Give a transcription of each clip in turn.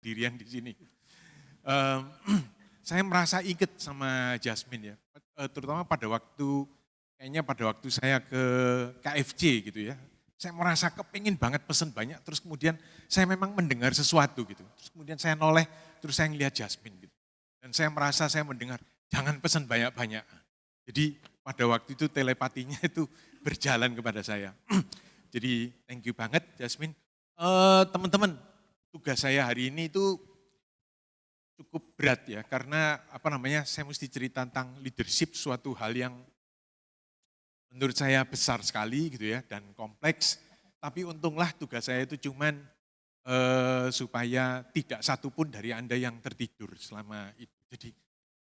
dirian di sini. Eee, saya merasa inget sama Jasmine ya, terutama pada waktu saya ke KFC gitu ya. Saya merasa kepingin banget pesen banyak, terus kemudian saya memang mendengar sesuatu gitu. Terus kemudian saya noleh, terus saya ngelihat Jasmine gitu. Dan saya merasa saya mendengar, jangan pesen banyak-banyak. Jadi pada waktu itu telepatinya itu berjalan kepada saya. Jadi thank you banget Jasmine. Teman-teman, tugas saya hari ini itu cukup berat ya, karena saya mesti cerita tentang leadership, suatu hal yang menurut saya besar sekali gitu ya, dan kompleks. Tapi untunglah tugas saya itu cuman supaya tidak satupun dari Anda yang tertidur selama itu. Jadi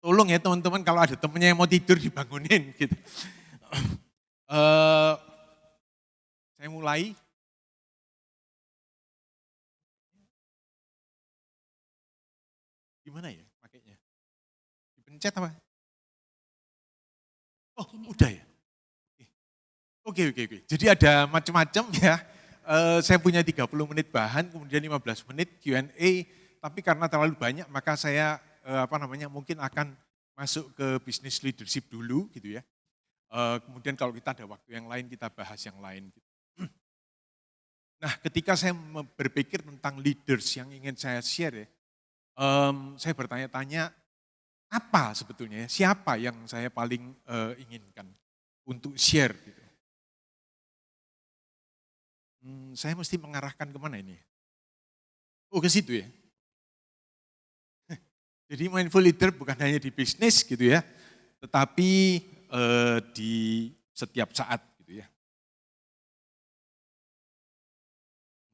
tolong ya teman-teman, kalau ada temennya yang mau tidur dibangunin gitu. Eh, saya mulai, gimana ya pakainya? Dipencet apa? Oh udah ya? Oke, oke, oke. Jadi ada macam-macam ya. Saya punya 30 menit bahan, kemudian 15 menit Q&A, tapi karena terlalu banyak maka saya mungkin akan masuk ke business leadership dulu gitu ya. Kemudian kalau kita ada waktu yang lain kita bahas yang lain. Gitu. Nah, ketika saya berpikir tentang leaders yang ingin saya share ya, saya bertanya-tanya apa sebetulnya ya, siapa yang saya paling inginkan untuk share gitu. Saya mesti mengarahkan kemana ini? Oh ke situ ya. Jadi mindful leader bukan hanya di bisnis gitu ya, tetapi di setiap saat gitu ya.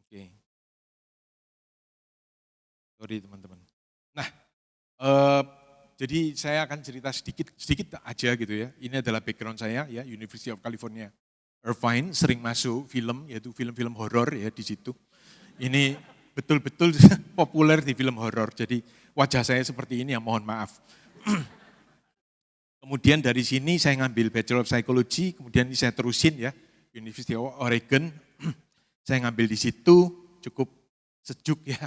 Oke, sorry teman-teman. Nah, eh, jadi saya akan cerita sedikit aja gitu ya. Ini adalah background saya ya, University of California, Irvine, sering masuk film, yaitu film-film horor ya di situ. Ini betul-betul populer di film horor. Jadi wajah saya seperti ini ya, mohon maaf. Kemudian dari sini saya ngambil Bachelor of Psychology, kemudian ini saya terusin ya, University of Oregon. Saya ngambil di situ, cukup sejuk ya,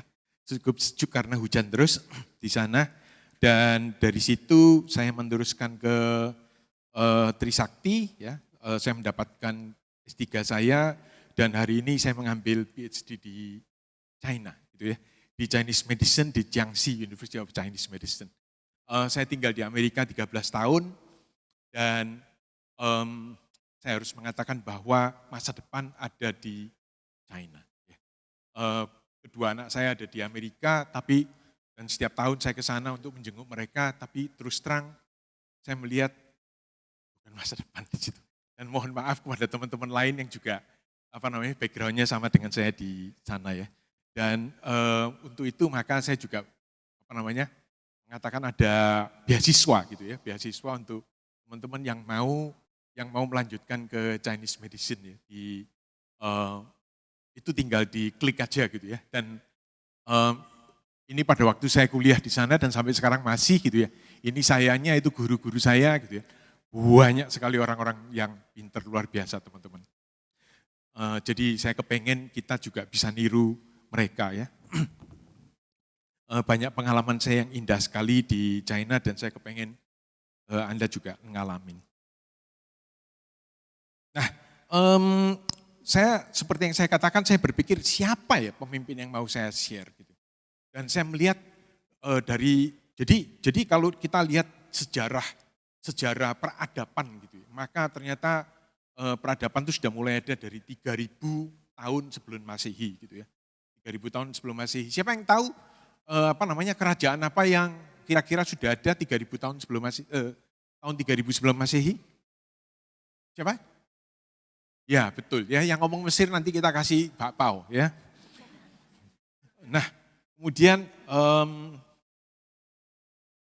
cukup sejuk karena hujan terus di sana. Dan dari situ saya meneruskan ke Trisakti, ya, saya mendapatkan S3 saya, dan hari ini saya mengambil PhD di China, gitu ya, di Chinese Medicine di Jiangxi University of Chinese Medicine. Saya tinggal di Amerika 13 tahun dan saya harus mengatakan bahwa masa depan ada di China. Ya. Kedua anak saya ada di Amerika, dan setiap tahun saya ke sana untuk menjenguk mereka, tapi terus terang saya melihat bukan masa depan di situ. Dan mohon maaf kepada teman-teman lain yang juga backgroundnya sama dengan saya di sana ya. Dan untuk itu maka saya juga mengatakan ada beasiswa gitu ya, beasiswa untuk teman-teman yang mau melanjutkan ke Chinese medicine ya, itu tinggal diklik aja gitu ya. Dan ini pada waktu saya kuliah di sana dan sampai sekarang masih gitu ya. Ini sayanya itu guru-guru saya gitu ya. Banyak sekali orang-orang yang pinter luar biasa teman-teman. Jadi saya kepengen kita juga bisa niru mereka ya. Banyak pengalaman saya yang indah sekali di China dan saya kepengen Anda juga ngalamin. Nah, saya seperti yang saya katakan, saya berpikir siapa ya pemimpin yang mau saya share gitu. Dan saya melihat jadi kalau kita lihat sejarah peradaban gitu, maka ternyata peradaban itu sudah mulai ada dari 3000 tahun sebelum Masehi gitu ya. 3000 tahun sebelum Masehi. Siapa yang tahu kerajaan apa yang kira-kira sudah ada 3000 tahun sebelum Masehi, tahun 3000 sebelum Masehi? Siapa? Ya betul ya, yang ngomong Mesir nanti kita kasih bakpao ya. Nah kemudian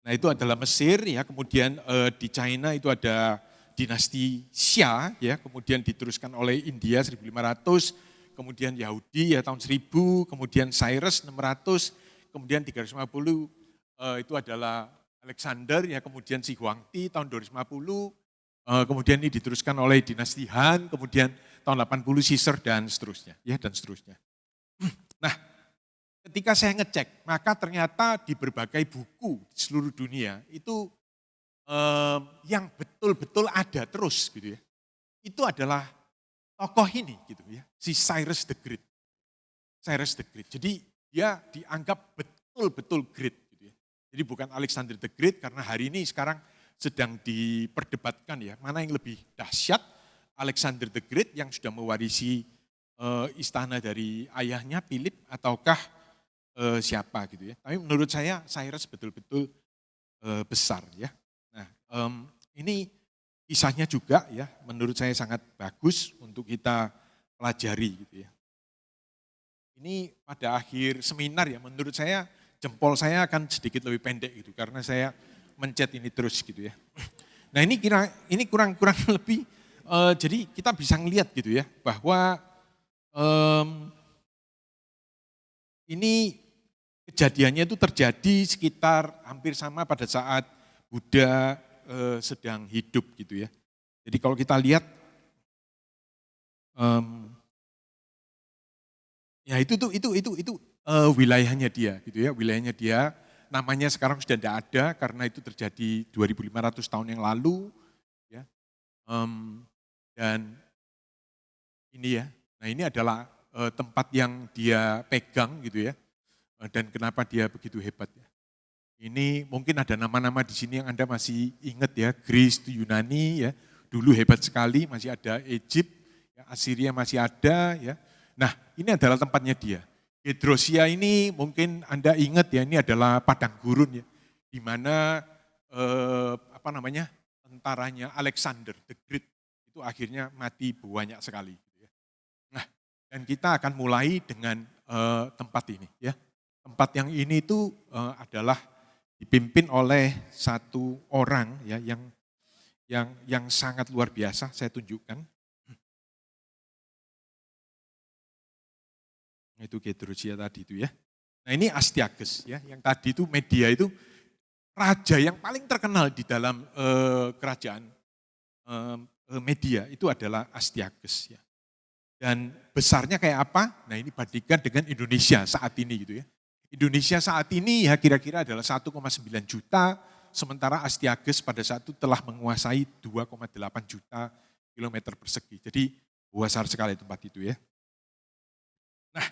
nah itu adalah Mesir ya, kemudian di China itu ada dinasti Xia ya, kemudian diteruskan oleh India 1500, kemudian Yahudi ya tahun 1000, kemudian Cyrus 600, kemudian 350 itu adalah Alexander ya, kemudian si Huangti tahun 250, kemudian ini diteruskan oleh dinasti Han, kemudian tahun 80 Caesar dan seterusnya ya, dan seterusnya. Nah, ketika saya ngecek, maka ternyata di berbagai buku di seluruh dunia itu yang betul-betul ada terus gitu ya. Itu adalah tokoh ini gitu ya, si Cyrus the Great. Cyrus the Great. Jadi dia dianggap betul-betul great gitu ya. Jadi bukan Alexander the Great karena hari ini sekarang sedang diperdebatkan ya, mana yang lebih dahsyat, Alexander the Great yang sudah mewarisi istana dari ayahnya Philip ataukah siapa gitu ya. Tapi menurut saya Cyrus betul-betul besar ya. Nah, ini kisahnya juga ya menurut saya sangat bagus untuk kita pelajari gitu ya. Ini pada akhir seminar ya menurut saya jempol saya akan sedikit lebih pendek gitu karena saya mencet ini terus gitu ya. Nah ini kurang lebih jadi kita bisa ngelihat gitu ya bahwa ini kejadiannya itu terjadi sekitar hampir sama pada saat Buddha sedang hidup gitu ya. Jadi kalau kita lihat ya itu wilayahnya dia gitu ya, wilayahnya dia. Namanya sekarang sudah tidak ada karena itu terjadi 2500 tahun yang lalu ya. Dan ini ya. Nah, ini adalah tempat yang dia pegang gitu ya. Dan kenapa dia begitu hebat ya. Ini mungkin ada nama-nama di sini yang Anda masih ingat ya, Greece, Yunani ya. Dulu hebat sekali, masih ada Egypt, ya, Assyria masih ada ya. Nah, ini adalah tempatnya dia. Gedrosia ini mungkin Anda ingat ya, ini adalah padang gurun ya, di mana tentaranya Alexander the Great itu akhirnya mati banyak sekali. Gitu ya. Nah, dan kita akan mulai dengan tempat ini ya. Tempat yang ini itu adalah dipimpin oleh satu orang ya yang sangat luar biasa. Saya tunjukkan. Itu Gedrosia tadi itu ya. Nah ini Astyages ya, yang tadi itu Media itu raja yang paling terkenal di dalam kerajaan Media itu adalah Astyages ya. Dan besarnya kayak apa? Nah ini bandingkan dengan Indonesia saat ini gitu ya. Indonesia saat ini ya kira-kira adalah 1,9 juta, sementara Astyages pada saat itu telah menguasai 2,8 juta kilometer persegi. Jadi besar sekali tempat itu ya. Nah,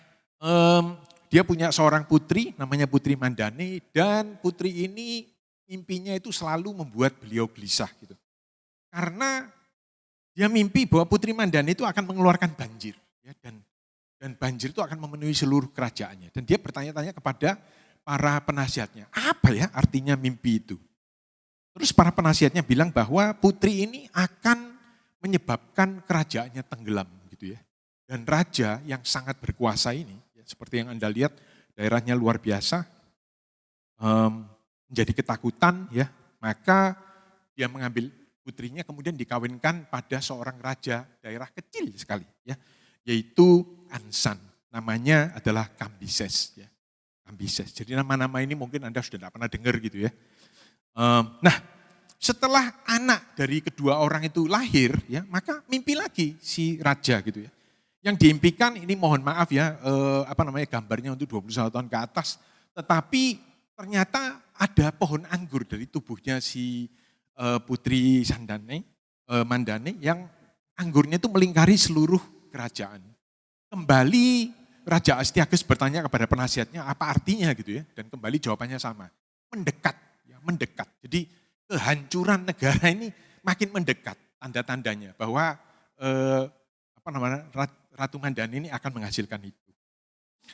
dia punya seorang putri, namanya Putri Mandane, dan putri ini mimpinya itu selalu membuat beliau gelisah gitu. Karena dia mimpi bahwa Putri Mandane itu akan mengeluarkan banjir, ya, dan banjir itu akan memenuhi seluruh kerajaannya. Dan dia bertanya-tanya kepada para penasihatnya, apa ya artinya mimpi itu? Terus para penasihatnya bilang bahwa putri ini akan menyebabkan kerajaannya tenggelam gitu ya. Dan raja yang sangat berkuasa ini, seperti yang Anda lihat, daerahnya luar biasa, menjadi ketakutan, ya. Maka dia mengambil putrinya kemudian dikawinkan pada seorang raja daerah kecil sekali, ya, yaitu Ansan. Namanya adalah Kambises, ya. Kambises. Jadi nama-nama ini mungkin Anda sudah tidak pernah dengar gitu ya. Nah, setelah anak dari kedua orang itu lahir, ya, maka mimpi lagi si raja gitu ya. Yang diimpikan ini mohon maaf ya, gambarnya untuk 21 tahun ke atas, tetapi ternyata ada pohon anggur dari tubuhnya si Putri Mandane yang anggurnya itu melingkari seluruh kerajaan. Kembali Raja Astyages bertanya kepada penasihatnya apa artinya gitu ya, dan kembali jawabannya sama, mendekat, ya, mendekat. Jadi kehancuran negara ini makin mendekat, tanda-tandanya bahwa Ratu Mandane ini akan menghasilkan itu.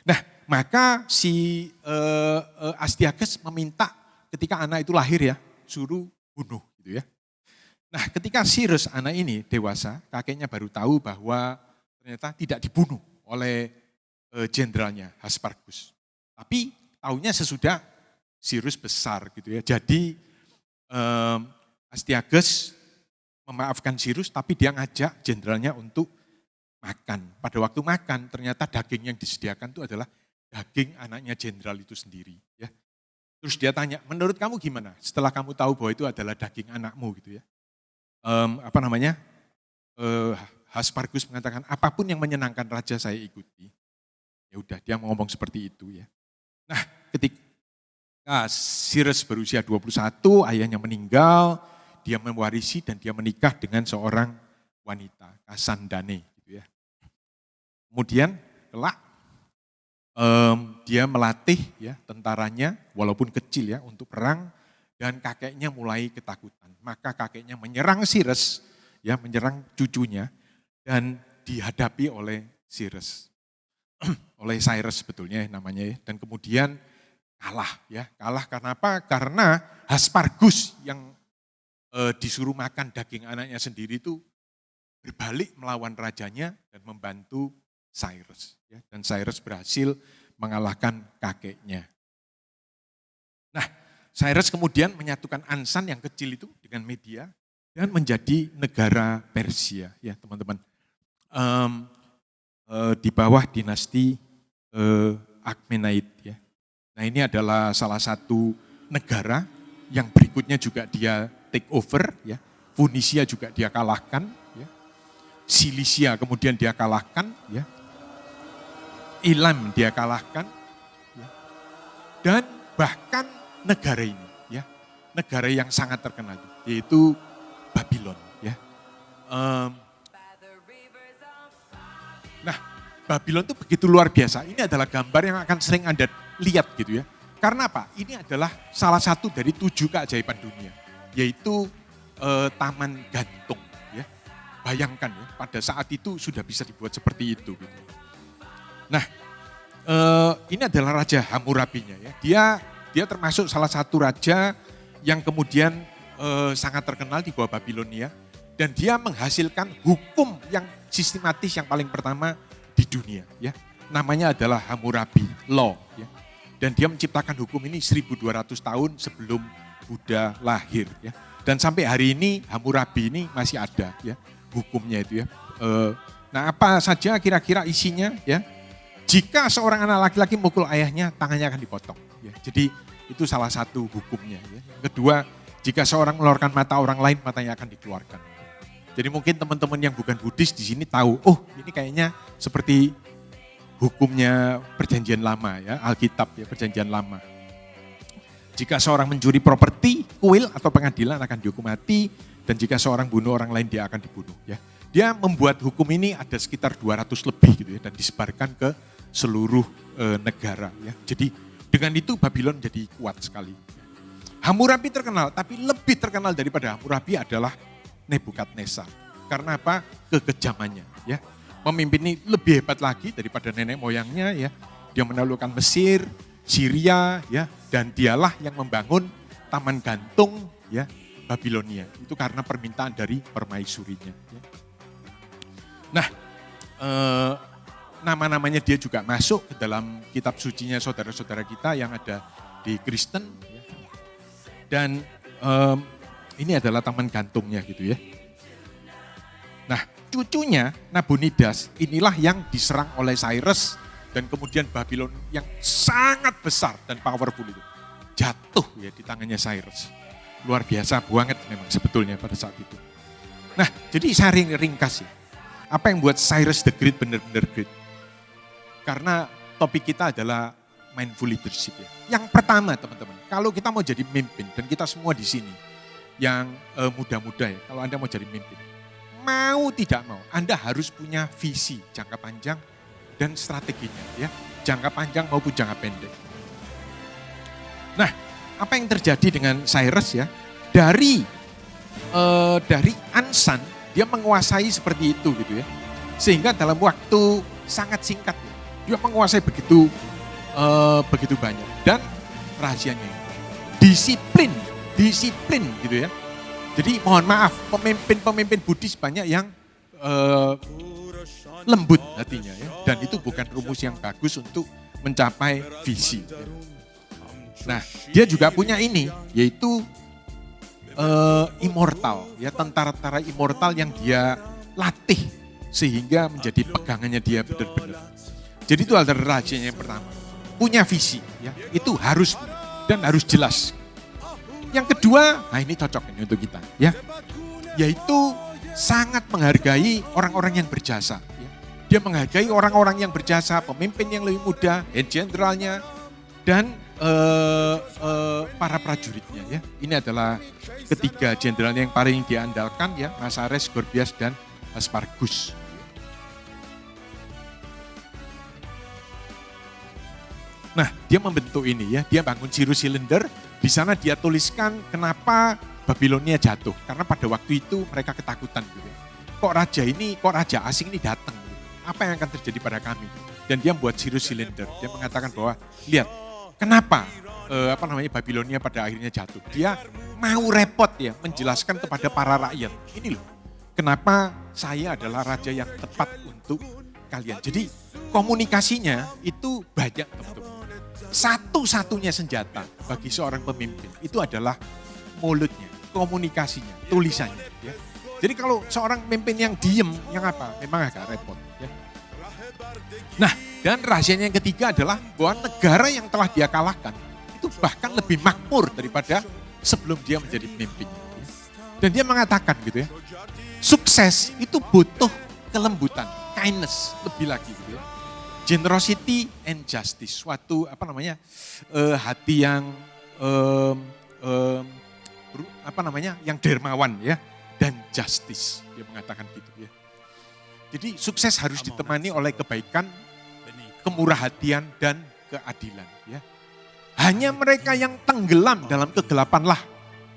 Nah, maka si Astyages meminta ketika anak itu lahir ya, suruh bunuh gitu ya. Nah, ketika Cyrus anak ini dewasa, kakeknya baru tahu bahwa ternyata tidak dibunuh oleh jenderalnya Haspargus. Tapi tahunya sesudah Cyrus besar gitu ya. Jadi Astyages memaafkan Cyrus, tapi dia ngajak jenderalnya untuk makan. Pada waktu makan ternyata daging yang disediakan itu adalah daging anaknya jenderal itu sendiri. Ya. Terus dia tanya, menurut kamu gimana? Setelah kamu tahu bahwa itu adalah daging anakmu gitu ya. Haspargus mengatakan apapun yang menyenangkan raja saya ikuti. Ya udah dia ngomong seperti itu ya. Nah, ketika Cyrus berusia 21, ayahnya meninggal, dia mewarisi dan dia menikah dengan seorang wanita, Kasandane. Gitu ya. Kemudian kelak dia melatih ya tentaranya, walaupun kecil ya, untuk perang, dan kakeknya mulai ketakutan. Maka kakeknya menyerang Cyrus, ya menyerang cucunya, dan dihadapi oleh Cyrus. Oleh Cyrus sebetulnya namanya ya. Dan kemudian kalah ya. Kalah karena apa? Karena Haspargus yang disuruh makan daging anaknya sendiri itu berbalik melawan rajanya dan membantu Cyrus. Ya. Dan Cyrus berhasil mengalahkan kakeknya. Nah, Cyrus kemudian menyatukan Ansan yang kecil itu dengan Media dan menjadi negara Persia, ya teman-teman. Di bawah dinasti Akhmenid, ya. Nah ini adalah salah satu negara yang berikutnya juga dia take over, ya. Funisia juga dia kalahkan, ya. Silisia kemudian dia kalahkan, ya. Elam dia kalahkan, ya. Dan bahkan negara ini, ya, negara yang sangat terkenal, yaitu Babylon, ya. Nah, Babylon itu begitu luar biasa. Ini adalah gambar yang akan sering Anda lihat gitu ya. Karena apa? Ini adalah salah satu dari 7 keajaiban dunia, yaitu Taman Gantung. Ya. Bayangkan ya, pada saat itu sudah bisa dibuat seperti itu. Gitu. Nah, ini adalah Raja Hammurabinya ya. Dia termasuk salah satu raja yang kemudian sangat terkenal di bawah Babilonia. Dan dia menghasilkan hukum yang sistematis yang paling pertama di dunia. Ya. Namanya adalah Hammurabi Law. Ya. Dan dia menciptakan hukum ini 1200 tahun sebelum Buddha lahir. Ya. Dan sampai hari ini Hammurabi ini masih ada ya hukumnya itu ya. Nah apa saja kira-kira isinya ya. Jika seorang anak laki-laki mukul ayahnya, tangannya akan dipotong. Ya. Jadi itu salah satu hukumnya. Ya. Kedua, jika seorang mengeluarkan mata orang lain, matanya akan dikeluarkan. Jadi mungkin teman-teman yang bukan Buddhis di sini tahu, oh ini kayaknya seperti hukumnya Perjanjian Lama ya, Alkitab ya, Perjanjian Lama. Jika seorang mencuri properti, kuil atau pengadilan akan dihukum mati, dan jika seorang bunuh orang lain dia akan dibunuh ya. Dia membuat hukum ini ada sekitar 200 lebih gitu ya, dan disebarkan ke seluruh negara ya. Jadi dengan itu Babylon jadi kuat sekali. Hammurabi terkenal, tapi lebih terkenal daripada Hammurabi adalah Nebukadnezar. Karena apa? Kekejamannya ya. Pemimpin ini lebih hebat lagi daripada nenek moyangnya ya. Dia menaklukkan Mesir, Syria ya, dan dialah yang membangun Taman Gantung ya Babilonia. Itu karena permintaan dari permaisurinya. Ya. Nah, nama-namanya dia juga masuk ke dalam kitab sucinya saudara-saudara kita yang ada di Kristen. Ya. Dan ini adalah Taman Gantungnya gitu ya. Nah, cucunya Nabonidas inilah yang diserang oleh Cyrus dan kemudian Babylon yang sangat besar dan powerful itu jatuh ya di tangannya Cyrus. Luar biasa banget memang sebetulnya pada saat itu. Nah, jadi saya ringkas ya. Apa yang buat Cyrus the Great benar-benar great? Karena topik kita adalah mindful leadership ya. Yang pertama teman-teman, kalau kita mau jadi pemimpin dan kita semua di sini yang muda-muda ya, kalau Anda mau jadi pemimpin, mau tidak mau, Anda harus punya visi jangka panjang dan strateginya ya, jangka panjang maupun jangka pendek. Nah, apa yang terjadi dengan Cyrus ya? Dari Ansan dia menguasai seperti itu gitu ya, sehingga dalam waktu sangat singkat ya, dia menguasai begitu banyak dan rahasianya disiplin gitu ya. Jadi mohon maaf, pemimpin Buddhis banyak yang lembut hatinya ya. Dan itu bukan rumus yang bagus untuk mencapai visi. Ya. Nah, dia juga punya ini, yaitu immortal, ya tentara-tentara immortal yang dia latih sehingga menjadi pegangannya dia benar-benar. Jadi itu adalah rahasianya yang pertama, punya visi, ya itu harus dan harus jelas. Yang kedua, nah ini cocok ini untuk kita, ya, yaitu sangat menghargai orang-orang yang berjasa. Ya. Dia menghargai orang-orang yang berjasa, pemimpin yang lebih muda, head generalnya, dan para prajuritnya ya. Ini adalah ketiga jenderal yang paling diandalkan ya, Masares, Gorgias, dan Aspargus. Nah, dia membentuk ini ya, dia bangun Cyrus Cylinder, di sana dia tuliskan kenapa Babilonia jatuh. Karena pada waktu itu mereka ketakutan gitu. Kok raja asing ini datang? Gitu. Apa yang akan terjadi pada kami? Dan dia membuat Cyrus Cylinder. Dia mengatakan bahwa, lihat, kenapa Babilonia pada akhirnya jatuh? Dia mau repot ya menjelaskan kepada para rakyat. Ini loh, kenapa saya adalah raja yang tepat untuk kalian. Jadi komunikasinya itu banyak teman-teman. Satu-satunya senjata bagi seorang pemimpin itu adalah mulutnya, komunikasinya, tulisannya. Ya. Jadi kalau seorang pemimpin yang diem, yang apa? Memang agak repot. Ya. Nah, dan rahasianya yang ketiga adalah bahwa negara yang telah dia kalahkan itu bahkan lebih makmur daripada sebelum dia menjadi pemimpin. Ya. Dan dia mengatakan gitu ya, sukses itu butuh kelembutan, kindness lebih lagi gitu ya. Generosity and justice, suatu hati yang yang dermawan ya, dan justice, dia mengatakan gitu ya. Jadi sukses harus ditemani oleh kebaikan, kemurah hatian, dan keadilan ya. Hanya mereka yang tenggelam dalam kegelapanlah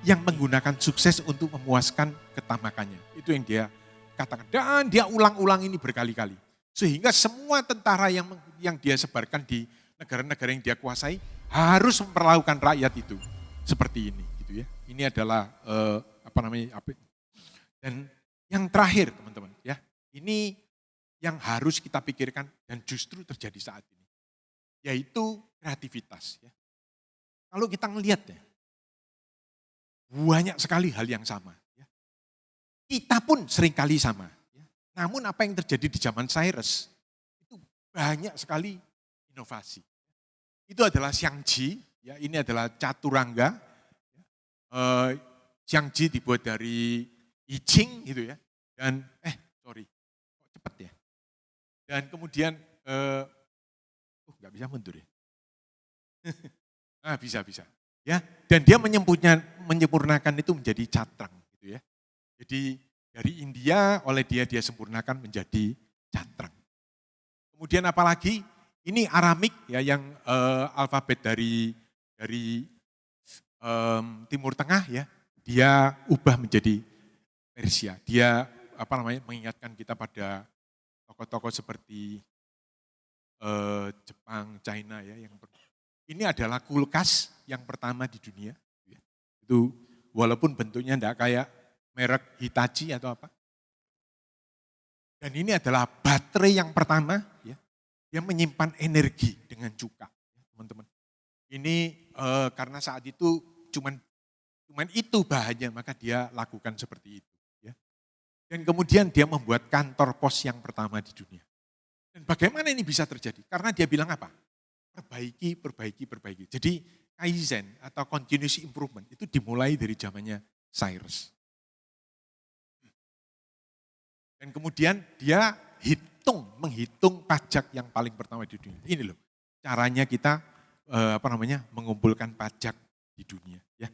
yang menggunakan sukses untuk memuaskan ketamakannya. Itu yang dia katakan, dan dia ulang-ulang ini berkali-kali. Sehingga semua tentara yang dia sebarkan di negara-negara yang dia kuasai harus memperlakukan rakyat itu seperti ini, gitu ya. Ini adalah dan yang terakhir teman-teman ya, ini yang harus kita pikirkan dan justru terjadi saat ini, yaitu kreativitas. Ya. Kalau kita ngelihat ya, banyak sekali hal yang sama. Ya. Kita pun seringkali sama. Namun apa yang terjadi di zaman Cyrus, itu banyak sekali inovasi. Itu adalah Xiangji, ya, ini adalah caturangga. Xiangji dibuat dari I Ching gitu ya. Dan, cepet ya. Dan kemudian, nggak bisa mundur ya. Bisa. Ya, dan dia menyempurnakan itu menjadi catrang gitu ya. Jadi dari India oleh dia sempurnakan menjadi catrang. Kemudian apalagi ini Aramik ya, yang alfabet dari Timur Tengah ya, dia ubah menjadi Persia. Dia mengingatkan kita pada tokoh-tokoh seperti Jepang, China ya. Ini adalah kulkas yang pertama di dunia. Ya. Itu walaupun bentuknya tidak kayak merek Hitachi atau apa. Dan ini adalah baterai yang pertama, ya, dia menyimpan energi dengan cuka, teman-teman. Ini karena saat itu cuman itu bahannya, maka dia lakukan seperti itu. Ya. Dan kemudian dia membuat kantor pos yang pertama di dunia. Dan bagaimana ini bisa terjadi? Karena dia bilang apa? Perbaiki. Jadi Kaizen atau continuous improvement itu dimulai dari zamannya Cyrus. Dan kemudian dia menghitung pajak yang paling pertama di dunia. Ini loh, caranya kita mengumpulkan pajak di dunia. Ya.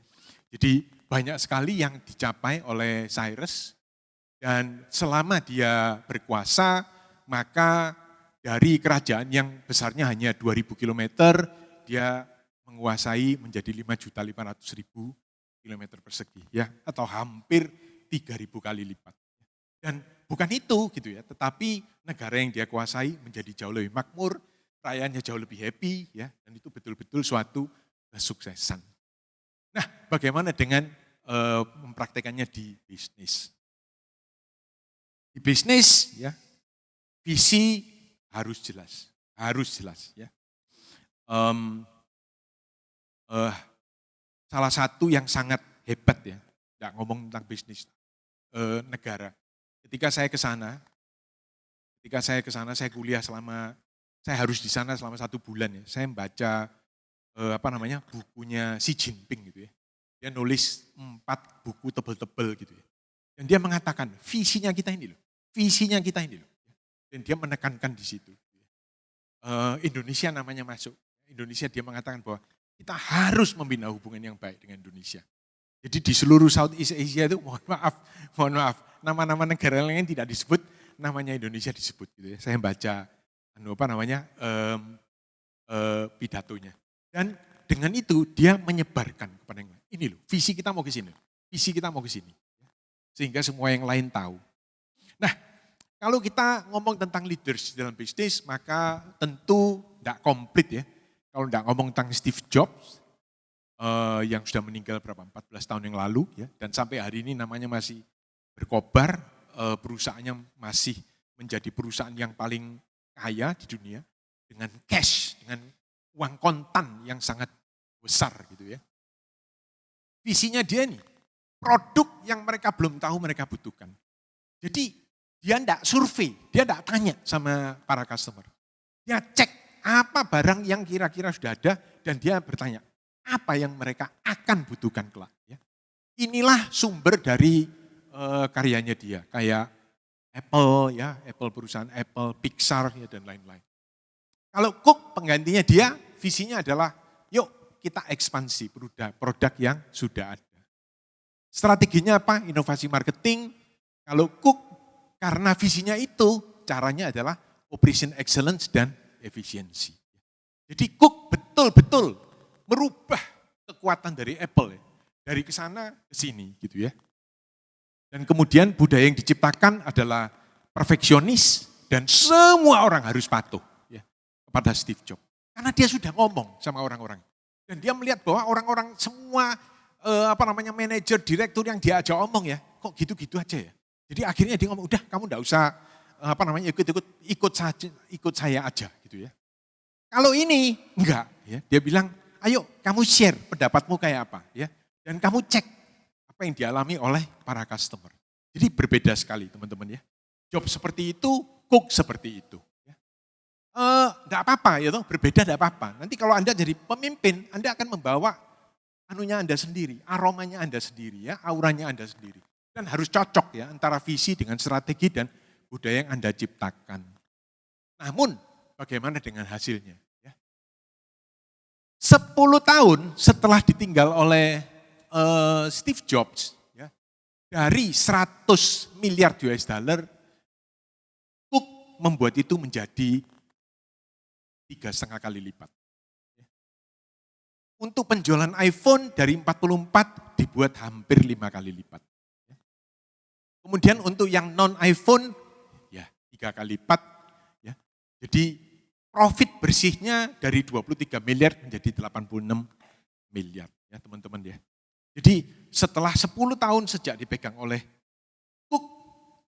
Jadi banyak sekali yang dicapai oleh Cyrus dan selama dia berkuasa maka dari kerajaan yang besarnya hanya 2.000 kilometer dia menguasai menjadi 5.500.000 kilometer persegi ya, atau hampir 3.000 kali lipat. Dan bukan itu gitu ya, tetapi negara yang dia kuasai menjadi jauh lebih makmur, rakyatnya jauh lebih happy ya, dan itu betul-betul suatu kesuksesan. Nah, bagaimana dengan mempraktekannya di bisnis? Di bisnis ya, visi harus jelas ya. Salah satu yang sangat hebat ya, nggak ngomong tentang bisnis, negara. Ketika saya ke sana, saya kuliah saya harus di sana selama 1 bulan ya. Saya membaca bukunya Xi Jinping gitu ya. Dia nulis 4 buku tebel-tebel gitu ya. Dan dia mengatakan visinya kita ini loh. Dan dia menekankan di situ. Indonesia namanya masuk. Indonesia dia mengatakan bahwa kita harus membina hubungan yang baik dengan Indonesia. Jadi di seluruh Southeast Asia itu mohon maaf, nama-nama negara lain tidak disebut, namanya Indonesia disebut gitu ya. Saya baca pidatonya. Dan dengan itu dia menyebarkan kepada yang lain. Ini loh, visi kita mau ke sini. Visi kita mau ke sini. Sehingga semua yang lain tahu. Nah, kalau kita ngomong tentang leaders dalam bisnis, maka tentu tidak komplit ya. Kalau tidak ngomong tentang Steve Jobs, yang sudah meninggal 14 tahun yang lalu, ya, dan sampai hari ini namanya masih berkobar, perusahaannya masih menjadi perusahaan yang paling kaya di dunia, dengan cash, dengan uang kontan yang sangat besar gitu ya. Visinya dia nih, produk yang mereka belum tahu mereka butuhkan. Jadi dia tidak survei, dia tidak tanya sama para customer. Dia cek apa barang yang kira-kira sudah ada dan dia bertanya, apa yang mereka akan butuhkan kelak. Ya. Inilah sumber dari karyanya dia, kayak Apple, ya, Apple perusahaan Apple, Pixar, ya, dan lain-lain. Kalau Cook penggantinya dia, visinya adalah, yuk kita ekspansi produk yang sudah ada. Strateginya apa? Inovasi marketing. Kalau Cook, karena visinya itu, caranya adalah operation excellence dan efisiensi. Jadi Cook betul-betul merubah kekuatan dari Apple ya, dari ke sana ke sini gitu ya. Dan kemudian budaya yang diciptakan adalah perfeksionis dan semua orang harus patuh ya kepada Steve Jobs. Karena dia sudah ngomong sama orang-orang. Dan dia melihat bahwa orang-orang semua manajer, direktur yang dia ajak omong ya, kok gitu-gitu aja ya. Jadi akhirnya dia ngomong, udah kamu enggak usah ikut saya aja gitu ya. Kalau ini enggak ya, dia bilang ayo kamu share pendapatmu kayak apa ya. Dan kamu cek apa yang dialami oleh para customer. Jadi berbeda sekali teman-teman ya. Job seperti itu, Cook seperti itu. Enggak apa-apa ya toh, berbeda enggak apa-apa. Nanti kalau Anda jadi pemimpin, Anda akan membawa anunya Anda sendiri, aromanya Anda sendiri ya, auranya Anda sendiri. Dan harus cocok ya antara visi dengan strategi dan budaya yang Anda ciptakan. Namun bagaimana dengan hasilnya? 10 tahun setelah ditinggal oleh Steve Jobs, ya, dari 100 miliar US dollar, Cook membuat itu menjadi 3,5 kali lipat. Untuk penjualan iPhone dari 44 dibuat hampir 5 kali lipat. Kemudian untuk yang non-iPhone, ya 3 kali lipat. Ya. Jadi profit bersihnya dari 23 miliar menjadi 86 miliar ya teman-teman ya. Jadi setelah 10 tahun sejak dipegang oleh Cook,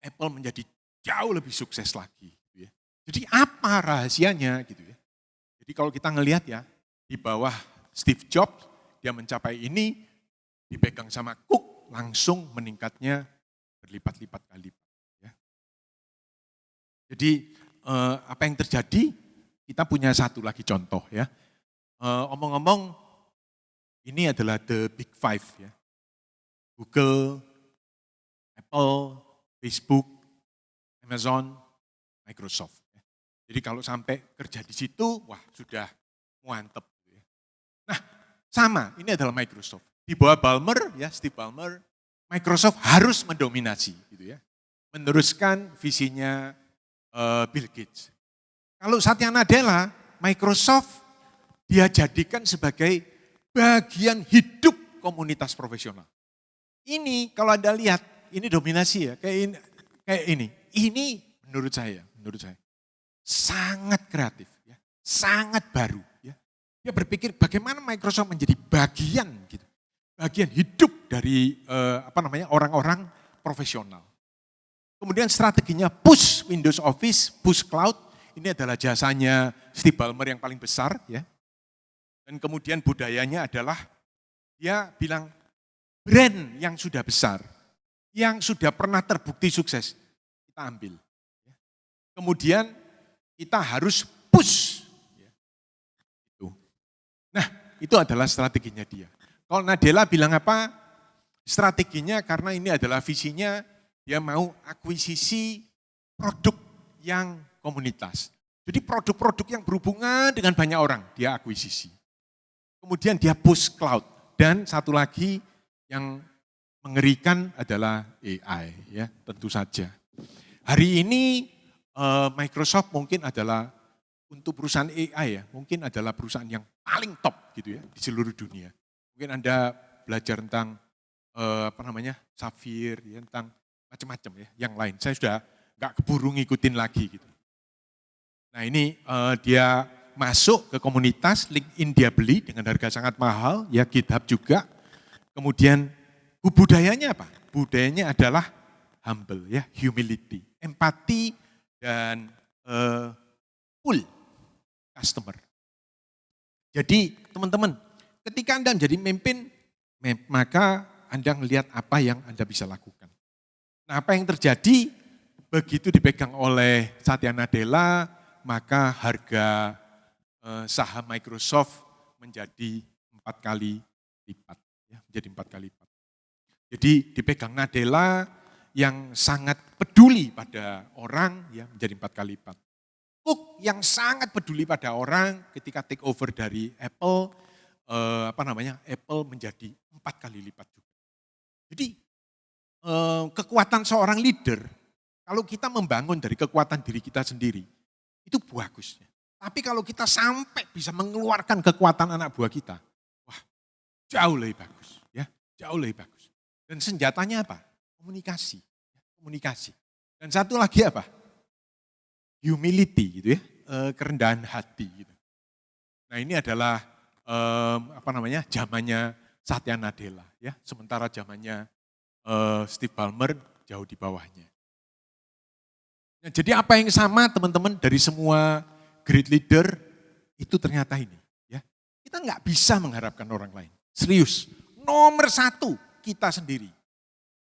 Apple menjadi jauh lebih sukses lagi. Gitu ya. Jadi apa rahasianya gitu ya. Jadi kalau kita ngelihat ya, di bawah Steve Jobs, dia mencapai ini, dipegang sama Cook, langsung meningkatnya berlipat-lipat kali. Ya. Jadi apa yang terjadi? Kita punya satu lagi contoh ya. Omong-omong, ini adalah the big five ya. Google, Apple, Facebook, Amazon, Microsoft. Ya. Jadi kalau sampai kerja di situ, wah sudah mantep. Ya. Nah sama, ini adalah Microsoft. Di bawah Ballmer, ya Steve Ballmer, Microsoft harus mendominasi gitu ya. Meneruskan visinya Bill Gates. Kalau Satya Nadella, Microsoft dia jadikan sebagai bagian hidup komunitas profesional. Ini kalau Anda lihat, ini dominasi ya, kayak ini. Ini menurut saya sangat kreatif, ya, sangat baru. Ya. Dia berpikir bagaimana Microsoft menjadi bagian gitu, bagian hidup dari orang-orang profesional. Kemudian strateginya push Windows Office, push cloud. Ini adalah jasanya Steve Ballmer yang paling besar ya. Dan kemudian budayanya adalah dia bilang brand yang sudah besar, yang sudah pernah terbukti sukses, kita ambil. Kemudian kita harus push. Nah itu adalah strateginya dia. Kalau Nadella bilang apa? Strateginya karena ini adalah visinya, dia mau akuisisi produk yang komunitas. Jadi produk-produk yang berhubungan dengan banyak orang, dia akuisisi. Kemudian dia push cloud. Dan satu lagi yang mengerikan adalah AI, ya tentu saja. Hari ini Microsoft mungkin adalah untuk perusahaan AI ya, mungkin adalah perusahaan yang paling top gitu ya di seluruh dunia. Mungkin Anda belajar tentang Sapphire, ya, tentang macam-macam ya, yang lain. Saya sudah nggak keburu ngikutin lagi gitu. Nah ini dia masuk ke komunitas, LinkedIn dia beli dengan harga sangat mahal, ya GitHub juga. Kemudian budayanya apa? Budayanya adalah humble ya, humility, empati dan full customer. Jadi teman-teman, ketika Anda menjadi pemimpin, maka Anda melihat apa yang Anda bisa lakukan. Nah apa yang terjadi, begitu dipegang oleh Satya Nadella, maka harga saham Microsoft menjadi 4 kali lipat. Ya, menjadi 4 kali lipat. Jadi dipegang Nadella yang sangat peduli pada orang, ya menjadi 4 kali lipat. Cook yang sangat peduli pada orang ketika take over dari Apple, Apple menjadi 4 kali lipat juga. Jadi kekuatan seorang leader, kalau kita membangun dari kekuatan diri kita sendiri, itu bagusnya. Tapi kalau kita sampai bisa mengeluarkan kekuatan anak buah kita, wah jauh lebih bagus. Ya, jauh lebih bagus. Dan senjatanya apa? Komunikasi. Komunikasi. Dan satu lagi apa? Humility gitu ya, kerendahan hati gitu. Nah ini adalah zamannya Satya Nadella ya, sementara zamannya Steve Ballmer jauh di bawahnya. Nah, jadi apa yang sama teman-teman dari semua great leader itu ternyata ini ya. Kita nggak bisa mengharapkan orang lain. Serius. Nomor 1 kita sendiri.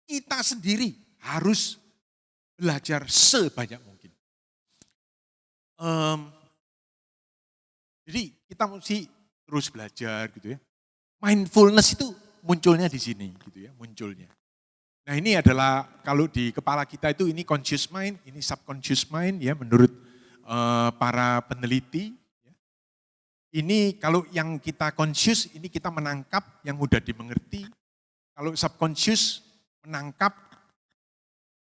Kita sendiri harus belajar sebanyak mungkin. Jadi kita mesti terus belajar gitu ya. Mindfulness itu munculnya di sini gitu ya, munculnya. Nah ini adalah kalau di kepala kita itu ini conscious mind, ini subconscious mind ya menurut para peneliti. Ya. Ini kalau yang kita conscious ini kita menangkap yang mudah dimengerti. Kalau subconscious menangkap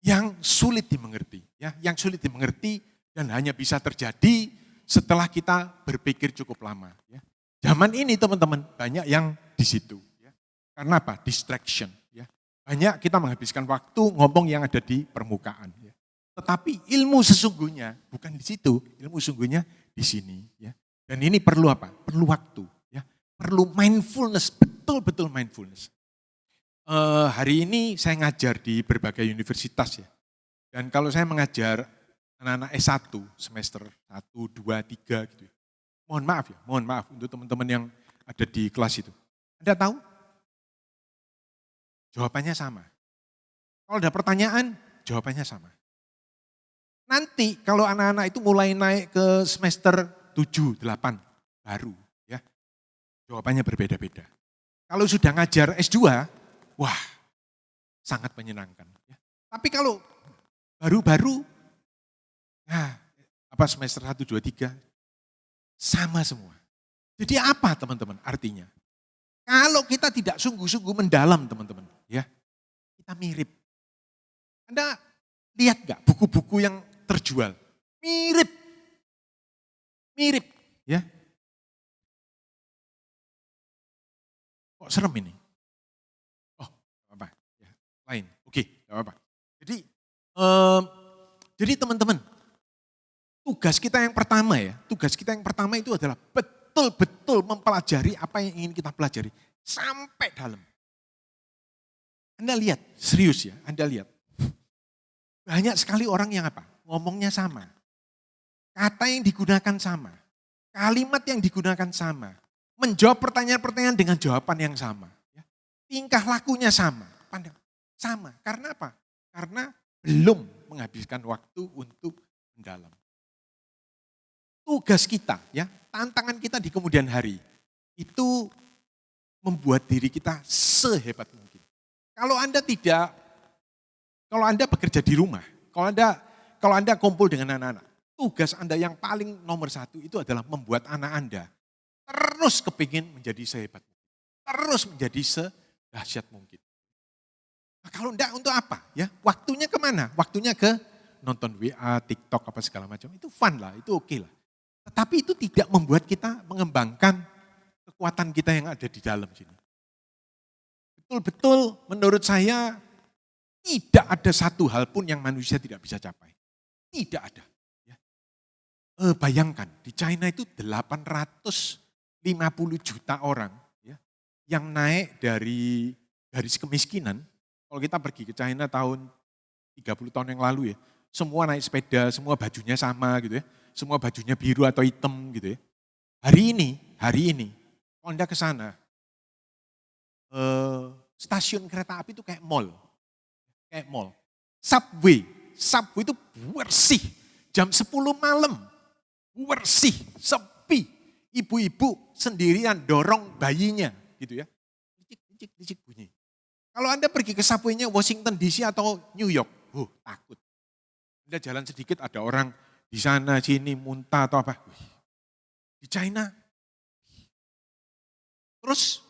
yang sulit dimengerti. Ya, yang sulit dimengerti dan hanya bisa terjadi setelah kita berpikir cukup lama. Ya. Zaman ini teman-teman banyak yang di situ. Ya. Karena apa? Distraction. Banyak kita menghabiskan waktu ngomong yang ada di permukaan. Ya. Tetapi ilmu sesungguhnya bukan di situ, ilmu sesungguhnya di sini. Ya. Dan ini perlu apa? Perlu waktu. Ya. Perlu mindfulness, betul-betul mindfulness. Hari ini saya ngajar di berbagai universitas ya. Dan kalau saya mengajar anak-anak S1 semester 1, 2, 3 gitu ya. Mohon maaf untuk teman-teman yang ada di kelas itu. Anda tahu? Jawabannya sama. Kalau ada pertanyaan, jawabannya sama. Nanti kalau anak-anak itu mulai naik ke semester 7, 8, baru ya, jawabannya berbeda-beda. Kalau sudah ngajar S2, wah sangat menyenangkan. Ya. Tapi kalau baru-baru, semester 1, 2, 3, sama semua. Jadi apa teman-teman artinya? Kalau kita tidak sungguh-sungguh mendalam teman-teman, ya kita mirip. Anda lihat gak buku-buku yang terjual? Mirip, ya. Kok serem ini? Oh, apa? Ya, lain. Oke, gak apa-apa. Jadi teman-teman, tugas kita yang pertama itu adalah betul-betul mempelajari apa yang ingin kita pelajari sampai dalam. Anda lihat, serius ya, Anda lihat. Banyak sekali orang yang apa? Ngomongnya sama. Kata yang digunakan sama. Kalimat yang digunakan sama. Menjawab pertanyaan-pertanyaan dengan jawaban yang sama. Tingkah lakunya sama. Pandang sama. Karena apa? Karena belum menghabiskan waktu untuk mendalam. Tugas kita, ya, tantangan kita di kemudian hari itu membuat diri kita sehebat mungkin. Kalau Anda bekerja di rumah, kalau Anda kumpul dengan anak-anak, tugas Anda yang paling nomor satu itu adalah membuat anak Anda terus kepingin menjadi sehebat mungkin. Terus menjadi sedahsyat mungkin. Nah, kalau enggak untuk apa? Ya, waktunya kemana? Waktunya ke nonton WA, TikTok, apa segala macam. Itu fun lah, itu oke lah. Tetapi itu tidak membuat kita mengembangkan kekuatan kita yang ada di dalam sini. Betul-betul menurut saya tidak ada satu hal pun yang manusia tidak bisa capai. Tidak ada. Ya. Bayangkan di China itu 850 juta orang ya, yang naik dari garis kemiskinan. Kalau kita pergi ke China tahun 30 tahun yang lalu ya, semua naik sepeda, semua bajunya sama gitu ya. Semua bajunya biru atau hitam gitu ya. Hari ini, kalau Anda ke sana, stasiun kereta api itu kayak mall. Kayak mall. Subway itu bersih. Jam 10 malam, bersih, sepi. Ibu-ibu sendirian dorong bayinya gitu ya. Licik bunyi. Kalau Anda pergi ke subway-nya Washington DC atau New York, takut. Anda jalan sedikit ada orang di sana sini muntah atau apa. Di China. Terus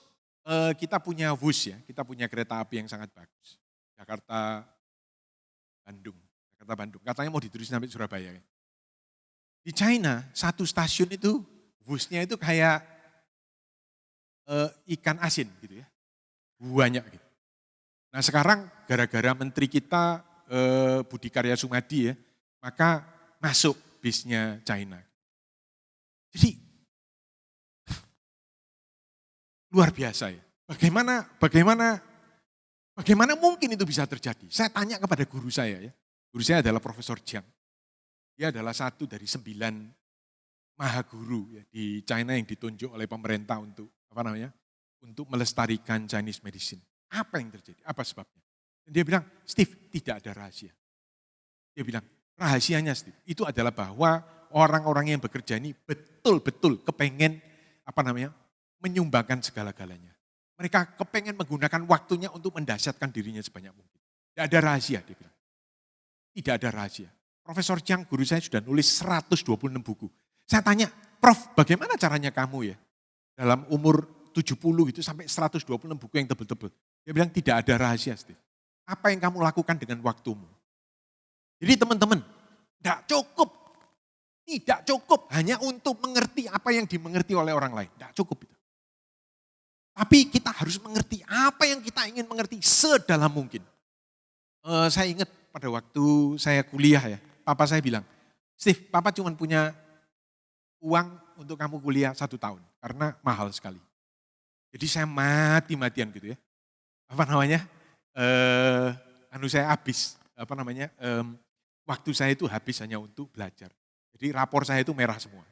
kita punya bus ya, kita punya kereta api yang sangat bagus. Jakarta Bandung. Katanya mau diterusin sampai Surabaya. Di China, satu stasiun itu busnya itu kayak ikan asin gitu ya. Banyak gitu. Nah sekarang gara-gara menteri kita Budi Karya Sumadi ya, maka masuk bisnya China. Jadi luar biasa ya. Bagaimana mungkin itu bisa terjadi? Saya tanya kepada guru saya ya. Guru saya adalah Profesor Jiang. Dia adalah satu dari 9 mahaguru ya, di China yang ditunjuk oleh pemerintah untuk untuk melestarikan Chinese medicine. Apa yang terjadi? Apa sebabnya? Dan dia bilang, Steve, tidak ada rahasia. Dia bilang, rahasianya Steve, itu adalah bahwa orang-orang yang bekerja ini betul-betul kepengen menyumbangkan segala-galanya. Mereka kepengen menggunakan waktunya untuk mendahsyatkan dirinya sebanyak mungkin. Tidak ada rahasia, dia bilang. Tidak ada rahasia. Profesor Jiang, guru saya sudah nulis 126 buku. Saya tanya, Prof, bagaimana caranya kamu ya? Dalam umur 70 itu sampai 126 buku yang tebel-tebel. Dia bilang tidak ada rahasia, Steve. Apa yang kamu lakukan dengan waktumu? Jadi teman-teman, tidak cukup hanya untuk mengerti apa yang dimengerti oleh orang lain. Tidak cukup itu. Tapi kita harus mengerti apa yang kita ingin mengerti sedalam mungkin. Saya ingat pada waktu saya kuliah ya, papa saya bilang, Steve, papa cuma punya uang untuk kamu kuliah 1 tahun, karena mahal sekali. Jadi saya mati-matian gitu ya. Saya habis, waktu saya itu habis hanya untuk belajar. Jadi rapor saya itu merah semua.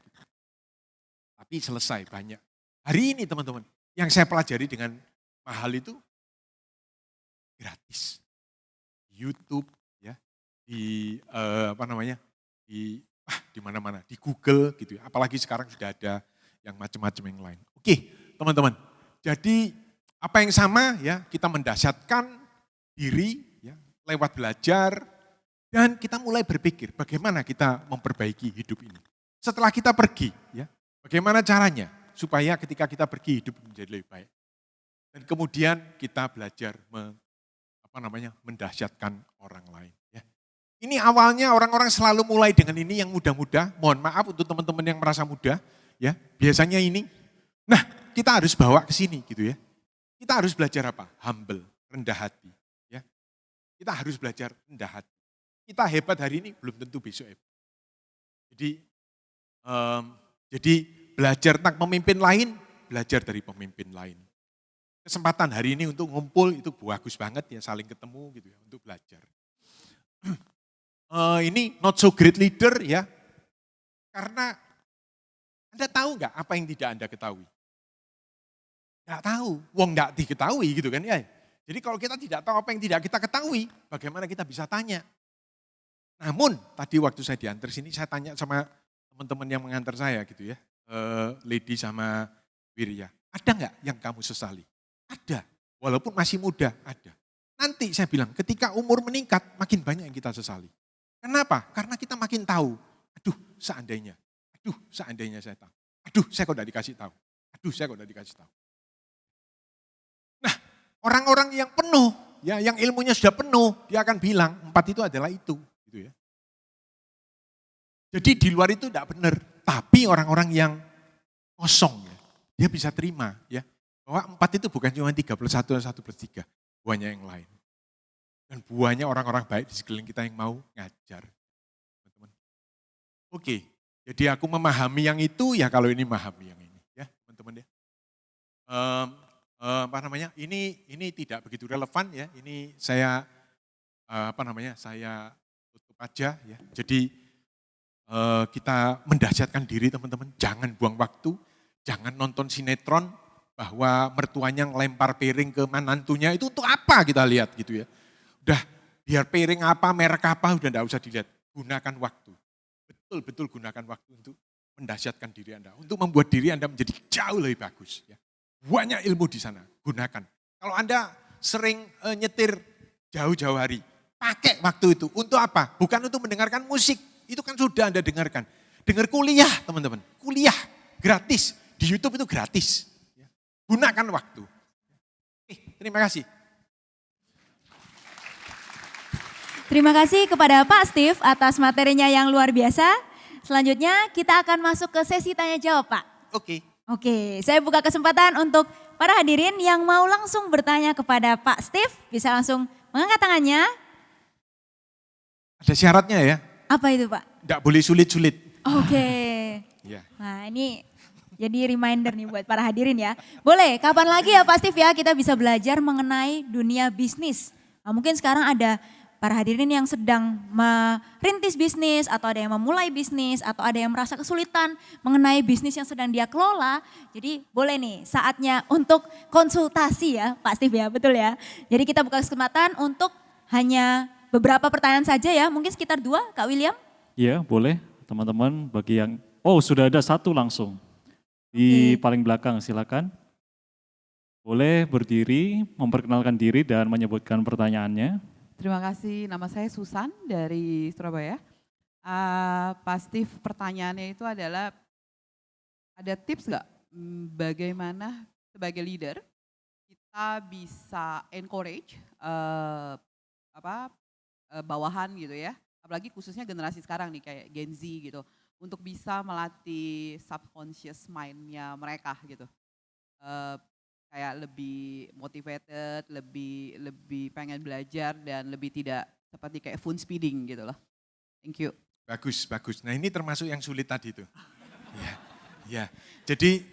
Tapi selesai banyak. Hari ini teman-teman, yang saya pelajari dengan mahal itu gratis. YouTube ya, di di mana-mana, di Google gitu ya. Apalagi sekarang sudah ada yang macam-macam yang lain. Oke, teman-teman. Jadi apa yang sama ya, kita mendahsyatkan diri ya, lewat belajar dan kita mulai berpikir bagaimana kita memperbaiki hidup ini. Setelah kita pergi ya, bagaimana caranya supaya ketika kita pergi hidup menjadi lebih baik. Dan kemudian kita belajar mendahsyatkan orang lain ya. Ini awalnya orang-orang selalu mulai dengan ini yang muda-muda. Mohon maaf untuk teman-teman yang merasa muda ya. Biasanya ini. Nah, kita harus bawa ke sini gitu ya. Kita harus belajar apa? Humble, rendah hati. Ya. Kita harus belajar rendah hati. Kita hebat hari ini, belum tentu besok hebat. Jadi belajar tentang pemimpin lain, belajar dari pemimpin lain. Kesempatan hari ini untuk ngumpul itu bagus banget ya, saling ketemu gitu ya, untuk belajar. Ini not so great leader ya, karena Anda tahu nggak apa yang tidak Anda ketahui? Nggak tahu, wong nggak diketahui gitu kan ya. Jadi kalau kita tidak tahu apa yang tidak kita ketahui, bagaimana kita bisa tanya? Namun tadi waktu saya diantar sini, saya tanya sama teman-teman yang mengantar saya gitu ya, Lady sama Wirya, ada nggak yang kamu sesali? Ada, walaupun masih muda, ada. Nanti saya bilang, ketika umur meningkat, makin banyak yang kita sesali. Kenapa? Karena kita makin tahu, aduh seandainya saya tahu. Aduh, saya kok tidak dikasih tahu. Aduh, saya kok tidak dikasih tahu. Nah, orang-orang yang penuh, ya, yang ilmunya sudah penuh, dia akan bilang 4 itu adalah itu, gitu ya. Jadi di luar itu tidak benar, tapi orang-orang yang kosong, ya, dia bisa terima, ya, bahwa 4 itu bukan cuma 31 dan 1/3, buahnya yang lain. Dan buahnya orang-orang baik di sekeliling kita yang mau ngajar. Teman-teman. Oke, jadi aku memahami yang itu, ya kalau ini memahami yang ini, ya teman-teman ya. Ini tidak begitu relevan ya, ini saya saya tutup aja ya. Jadi kita mendahsyatkan diri teman-teman, jangan buang waktu, jangan nonton sinetron bahwa mertuanya ngelempar piring ke menantunya, itu untuk apa kita lihat gitu ya. Udah biar piring apa, merek apa, udah enggak usah dilihat. Gunakan waktu. Betul-betul gunakan waktu untuk mendahsyatkan diri Anda. Untuk membuat diri Anda menjadi jauh lebih bagus. Ya. Banyak ilmu di sana, gunakan. Kalau Anda sering nyetir jauh-jauh hari, pakai waktu itu. Untuk apa? Bukan untuk mendengarkan musik. Itu kan sudah Anda dengarkan. Dengar kuliah teman-teman. Kuliah gratis. Di YouTube itu gratis. Ya. Gunakan waktu. Terima kasih. Terima kasih kepada Pak Steve atas materinya yang luar biasa. Selanjutnya kita akan masuk ke sesi tanya jawab, Pak. Oke, saya buka kesempatan untuk para hadirin yang mau langsung bertanya kepada Pak Steve. Bisa langsung mengangkat tangannya. Ada syaratnya ya? Apa itu Pak? Tidak boleh sulit-sulit. Oke. Ya. Nah ini jadi reminder nih buat para hadirin ya. Boleh, kapan lagi ya Pak Steve ya kita bisa belajar mengenai dunia bisnis. Nah, mungkin sekarang ada para hadirin yang sedang merintis bisnis atau ada yang memulai bisnis atau ada yang merasa kesulitan mengenai bisnis yang sedang dia kelola. Jadi boleh nih saatnya untuk konsultasi ya Pak Steve ya, betul ya. Jadi kita buka kesempatan untuk hanya beberapa pertanyaan saja ya, mungkin sekitar 2 Kak William. Iya boleh teman-teman bagi yang, sudah ada 1 langsung. Di paling belakang silakan. Boleh berdiri, memperkenalkan diri dan menyebutkan pertanyaannya. Terima kasih, nama saya Susan dari Surabaya. Pak Steve, pertanyaannya itu adalah, ada tips nggak bagaimana sebagai leader kita bisa encourage bawahan gitu ya, apalagi khususnya generasi sekarang nih kayak Gen Z gitu, untuk bisa melatih subconscious mind-nya mereka gitu. Kayak lebih motivated, lebih pengen belajar dan lebih tidak seperti kayak phone speeding gitu loh. Thank you. Bagus. Nah ini termasuk yang sulit tadi itu. Ya. Jadi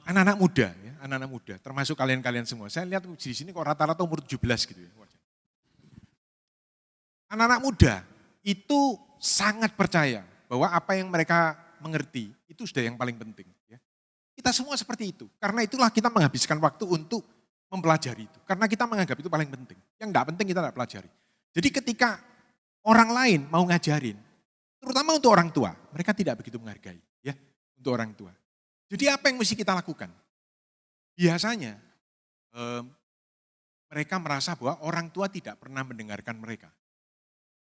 anak-anak muda, termasuk kalian-kalian semua. Saya lihat di sini kok rata-rata umur 17 gitu ya. Anak-anak muda itu sangat percaya bahwa apa yang mereka mengerti itu sudah yang paling penting. Ya. Kita semua seperti itu. Karena itulah kita menghabiskan waktu untuk mempelajari itu. Karena kita menganggap itu paling penting. Yang enggak penting kita tidak pelajari. Jadi ketika orang lain mau ngajarin, terutama untuk orang tua, mereka tidak begitu menghargai. Ya, untuk orang tua. Jadi apa yang mesti kita lakukan? Biasanya mereka merasa bahwa orang tua tidak pernah mendengarkan mereka.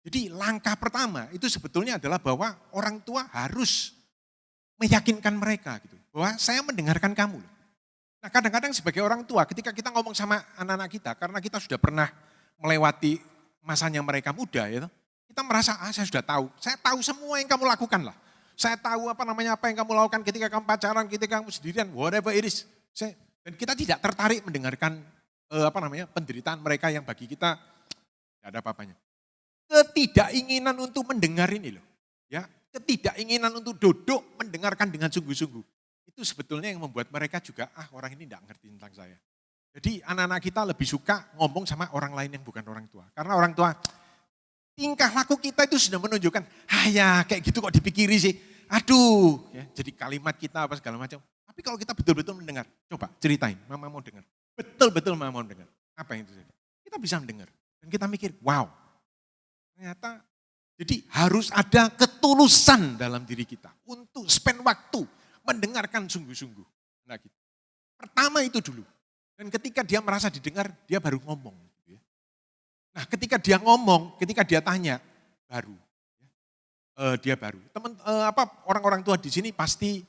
Jadi langkah pertama itu sebetulnya adalah bahwa orang tua harus meyakinkan mereka gitu, bahwa saya mendengarkan kamu. Nah kadang-kadang sebagai orang tua ketika kita ngomong sama anak-anak kita, karena kita sudah pernah melewati masanya mereka muda ya, kita merasa saya sudah tahu, saya tahu semua yang kamu lakukan lah. Saya tahu apa yang kamu lakukan ketika kamu pacaran, ketika kamu sendirian, whatever it is. Dan kita tidak tertarik mendengarkan penderitaan mereka yang bagi kita tidak ada apa-apanya. Ketidakinginan untuk mendengar ini loh, ya. Ketidakinginan untuk duduk mendengarkan dengan sungguh-sungguh. Itu sebetulnya yang membuat mereka juga, orang ini tidak ngerti tentang saya. Jadi anak-anak kita lebih suka ngomong sama orang lain yang bukan orang tua. Karena orang tua, tingkah laku kita itu sudah menunjukkan, ya kayak gitu kok dipikiri sih. Aduh, ya, jadi kalimat kita apa segala macam. Tapi kalau kita betul-betul mendengar, coba ceritain, mama mau dengar. Betul-betul mama mau dengar. Apa yang itu? Kita bisa mendengar. Dan kita mikir, wow, ternyata jadi harus ada ketulusan dalam diri kita untuk spend waktu mendengarkan sungguh-sungguh. Nah, gitu. Pertama itu dulu. Dan ketika dia merasa didengar, dia baru ngomong. Gitu ya. Nah ketika dia ngomong, ketika dia tanya, baru. Dia baru. Orang-orang tua di sini pasti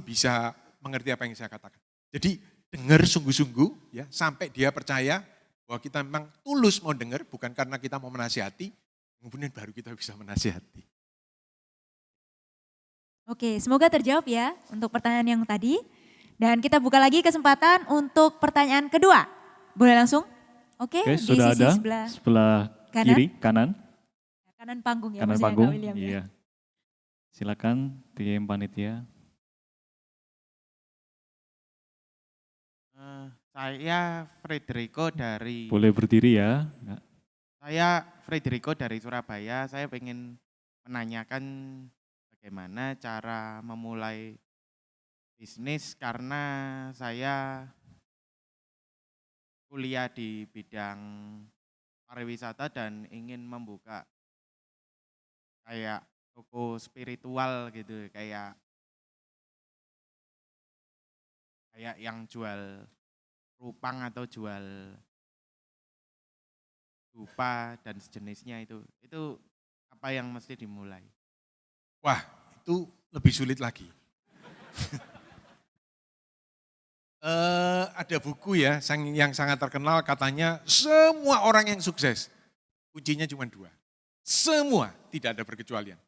bisa mengerti apa yang saya katakan. Jadi dengar sungguh-sungguh ya sampai dia percaya bahwa kita memang tulus mau dengar bukan karena kita mau menasihati, kemudian baru kita bisa menasihati. Oke, semoga terjawab ya untuk pertanyaan yang tadi. Dan kita buka lagi kesempatan untuk pertanyaan kedua. Boleh langsung? Oke, Oke, di sudah sisi ada sebelah sebelah kiri, kanan, kanan panggung ya, kanan maksudnya panggung. Kak William ya. Iya. Silakan tim panitia. Saya Frederico dari Boleh berdiri ya. Surabaya. Saya ingin menanyakan bagaimana cara memulai bisnis karena saya kuliah di bidang pariwisata dan ingin membuka kayak toko spiritual gitu, kayak yang jual rupang atau jual dupa dan sejenisnya itu apa yang mesti dimulai? Wah, itu lebih sulit lagi. Ada buku ya yang sangat terkenal katanya semua orang yang sukses kuncinya cuma 2. Semua, tidak ada perkecualian.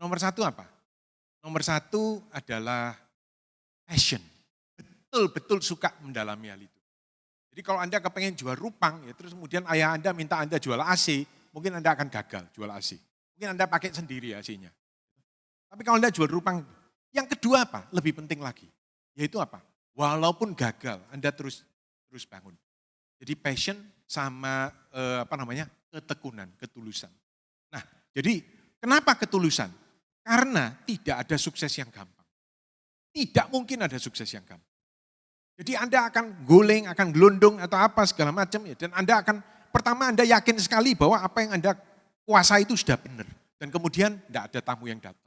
Nomor 1 apa? Nomor 1 adalah passion. Betul-betul suka mendalami hal itu. Jadi kalau Anda kepengen jual rupang, ya terus kemudian ayah Anda minta Anda jual AC, mungkin Anda akan gagal jual AC. Mungkin Anda pakai sendiri AC-nya. Tapi kalau Anda jual rupang, yang kedua apa? Lebih penting lagi. Yaitu apa? Walaupun gagal, Anda terus bangun. Jadi passion sama ketekunan, ketulusan. Nah, jadi kenapa ketulusan? Karena tidak ada sukses yang gampang. Tidak mungkin ada sukses yang gampang. Jadi Anda akan guling, akan gelundung atau apa segala macam ya. Dan Anda akan, pertama Anda yakin sekali bahwa apa yang Anda kuasai itu sudah benar. Dan kemudian tidak ada tamu yang datang.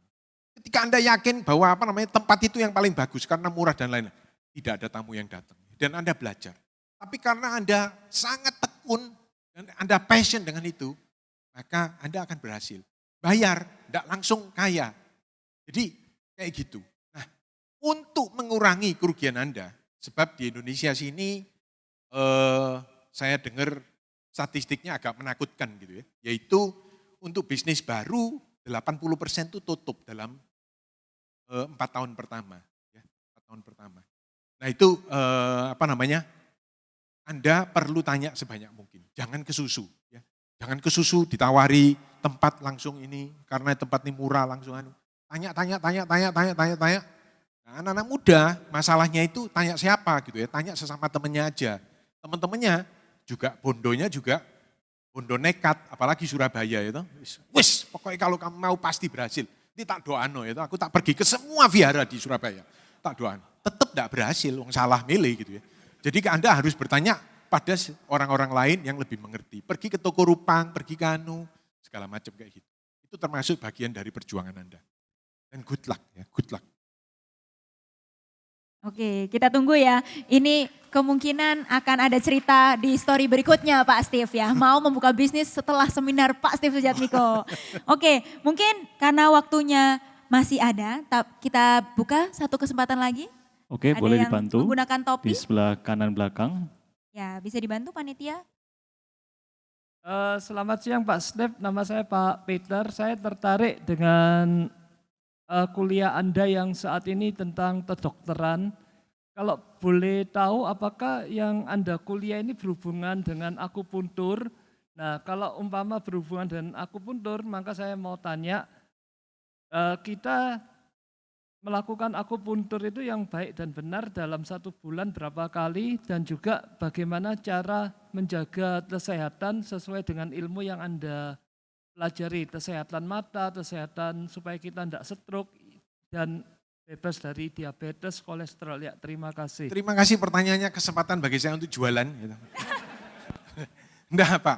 Ketika Anda yakin bahwa tempat itu yang paling bagus karena murah dan lain-lain. Tidak ada tamu yang datang. Dan Anda belajar. Tapi karena Anda sangat tekun dan Anda passion dengan itu, maka Anda akan berhasil. Bayar, tidak langsung kaya. Jadi kayak gitu. Nah, untuk mengurangi kerugian Anda, sebab di Indonesia sini saya dengar statistiknya agak menakutkan gitu ya. Yaitu untuk bisnis baru 80% itu tutup dalam 4 tahun pertama. Ya, 4 tahun pertama. Nah itu Anda perlu tanya sebanyak mungkin. Jangan kesusu. Ya. Jangan kesusu ditawari tempat langsung ini karena tempat ini murah langsung tanya. Nah, anak-anak muda masalahnya itu tanya siapa gitu ya, tanya sesama temennya aja. Teman-temannya juga bondonya juga bondo nekat, apalagi Surabaya itu. Wis, pokoknya kalau kamu mau pasti berhasil. Ini tak doano itu, aku tak pergi ke semua vihara di Surabaya. Tak doano. Tetap tidak berhasil, salah milih gitu ya. Jadi Anda harus bertanya pada orang-orang lain yang lebih mengerti. Pergi ke toko rupang, pergi ke segala macam kayak gitu. Itu termasuk bagian dari perjuangan Anda. Dan good luck ya, good luck. Oke, kita tunggu ya. Ini kemungkinan akan ada cerita di story berikutnya Pak Steve ya. Mau membuka bisnis setelah seminar Pak Steve Sujatmiko. Oke, mungkin karena waktunya masih ada, kita buka satu kesempatan lagi. Oke, Ada boleh yang dibantu menggunakan topi. di sebelah kanan belakang. Ya, bisa dibantu panitia. Selamat siang Pak Steve, nama saya Pak Peter. Saya tertarik dengan kuliah Anda yang saat ini tentang kedokteran. Kalau boleh tahu apakah yang Anda kuliah ini berhubungan dengan akupuntur? Nah kalau umpama berhubungan dengan akupuntur, maka saya mau tanya, kita melakukan akupuntur itu yang baik dan benar dalam 1 bulan berapa kali, dan juga bagaimana cara menjaga kesehatan sesuai dengan ilmu yang Anda pelajari, kesehatan mata, kesehatan supaya kita tidak stroke dan bebas dari diabetes, kolesterol. Ya, terima kasih. Terima kasih pertanyaannya, kesempatan bagi saya untuk jualan. Gitu. Enggak Pak,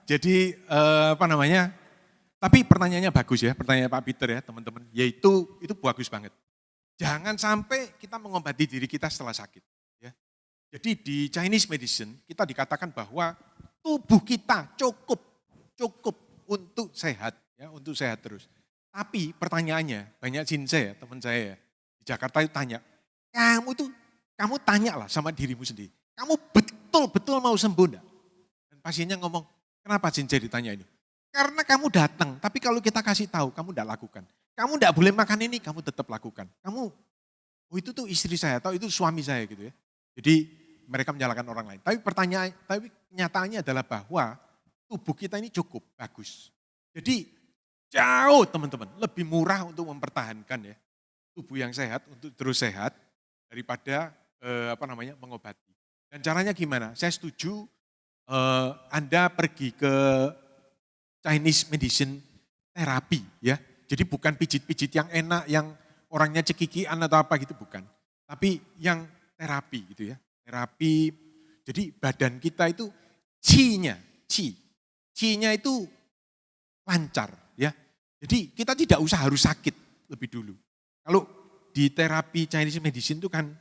jadi tapi pertanyaannya bagus ya, pertanyaan Pak Peter ya teman-teman, yaitu itu bagus banget. Jangan sampai kita mengobati diri kita setelah sakit. Ya. Jadi di Chinese medicine kita dikatakan bahwa tubuh kita cukup untuk sehat, ya, untuk sehat terus. Tapi pertanyaannya, banyak saya, teman saya ya, di Jakarta itu tanya, kamu tanyalah sama dirimu sendiri, kamu betul-betul mau sembuh enggak? Dan pasiennya ngomong, kenapa saya ditanya ini? Karena kamu datang, tapi kalau kita kasih tahu, kamu enggak lakukan. Kamu enggak boleh makan ini, kamu tetap lakukan. Oh itu tuh istri saya, atau itu suami saya gitu ya. Jadi mereka menyalahkan orang lain. Tapi kenyataannya adalah bahwa tubuh kita ini cukup bagus. Jadi jauh teman-teman, lebih murah untuk mempertahankan ya tubuh yang sehat, untuk terus sehat daripada mengobati. Dan caranya gimana? Saya setuju Anda pergi ke Chinese medicine terapi ya. Jadi bukan pijit-pijit yang enak, yang orangnya cekikian atau apa gitu, bukan. Tapi yang terapi gitu ya. Terapi, jadi badan kita itu chi-nya itu lancar ya. Jadi kita tidak usah harus sakit lebih dulu. Kalau di terapi Chinese medicine itu kan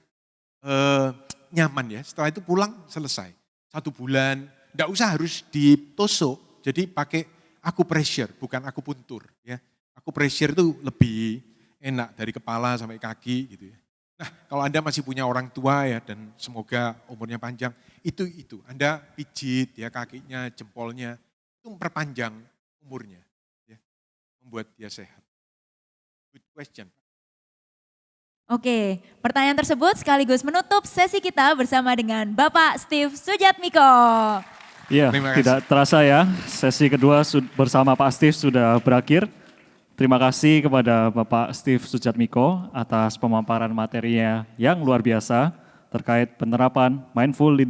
nyaman ya, setelah itu pulang selesai. 1 bulan, enggak usah harus ditusuk, jadi pakai acupressure, bukan akupuntur ya. Acupressure itu lebih enak dari kepala sampai kaki gitu ya. Nah kalau Anda masih punya orang tua ya dan semoga umurnya panjang, itu Anda pijit ya kakinya, jempolnya, itu memperpanjang umurnya ya, membuat dia sehat. Good question. Oke, pertanyaan tersebut sekaligus menutup sesi kita bersama dengan Bapak Steve Sujatmiko. Iya, Terima kasih. tidak terasa ya, sesi kedua bersama Pak Steve sudah berakhir. Terima kasih kepada Bapak Steve Sujatmiko atas pemaparan materinya yang luar biasa terkait penerapan mindful leadership